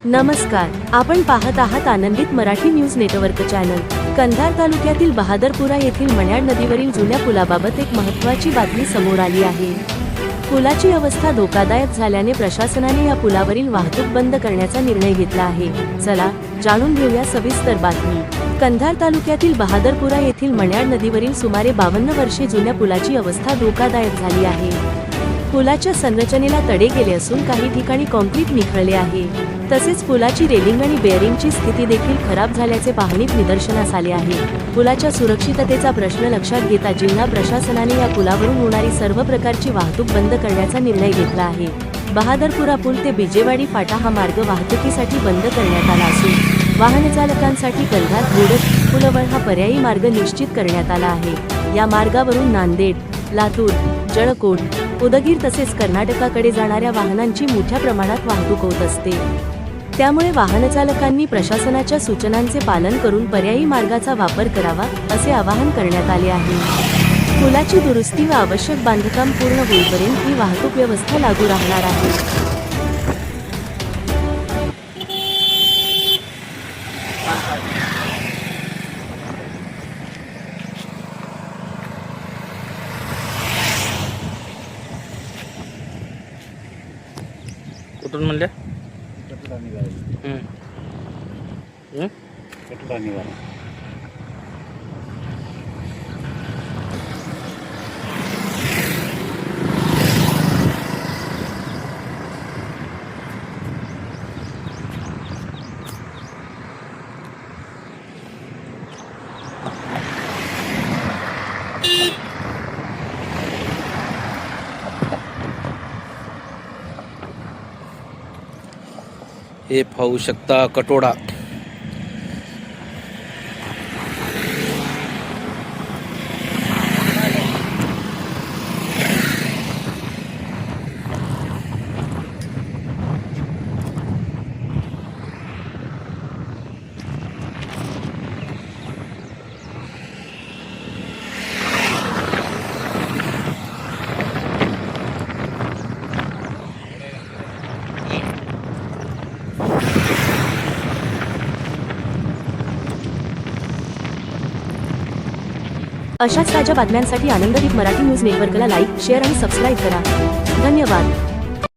नमस्कार, आपण पाहत आहात आनंदित Marathi news network channel. Kandhar तालुक्यातील बहादरपुरा येथील मण्याड नदीवरील जुन्या पुलाबाबत एक महत्त्वाची बातमी समोर आली आहे। पुलाची अवस्था धोकादायक झाल्याने प्रशासनाने या पुलावरील वाहतूक बंद करण्याचा निर्णय घेतला आहे। चला जाणून घेऊया सविस्तर बातमी। कंधार तालुक्यातील बहादरपुरा येथील मण्याड नदीवरील सुमारे 52 वर्षे जुन्या पुलाची अवस्था धोकादायक झाली आहे। पुलाच्या संरचनेला तडे गेले असून काही ठिकाणी काँक्रीट निखळले आहे। तसेच पुलाची रेलिंग आणि बेअरिंगची स्थिती देखील खराब झाल्याचे पाहणीत निदर्शनास आले आहे। पुलाच्या सुरक्षिततेचा प्रश्न लक्षात घेता जिल्हा प्रशासनाने या पुलावरून होणारी सर्व प्रकारची वाहतूक बंद करण्याचा निर्णय घेतला आहे। बहादरपुरा पूल ते बिजेवाडी फाटा हा मार्ग वाहतुकीसाठी बंद करण्यात आला असून वाहन चालकांसाठी कंधार घोडज पुलावर हा पर्यायी मार्ग निश्चित करण्यात आला आहे। या मार्गावरून नांदेड, लातूर, जळकोट, उदगीर तसेच कर्नाटकाकडे जाणाऱ्या वाहनांची मोठ्या प्रमाणात वाहतूक होत असते। त्यामुळे वाहनचालकांनी प्रशासनाच्या सूचनांचे पालन करून पर्यायी मार्गाचा वापर करावा असे आवाहन करण्यात आले आहे। पुलाची दुरुस्ती व आवश्यक बांधकाम पूर्ण होईपर्यंत ही वाहतूक व्यवस्था लागू राहणार आहे। कुठून म्हणले? कटला निघाला कटला निघाला हे पाहू शकता कटोडा। अशाच ताज्या बातम्यांसाठी आनंदित मराठी न्यूज नेटवर्कला लाईक, शेअर आणि सबस्क्राईब करा। धन्यवाद।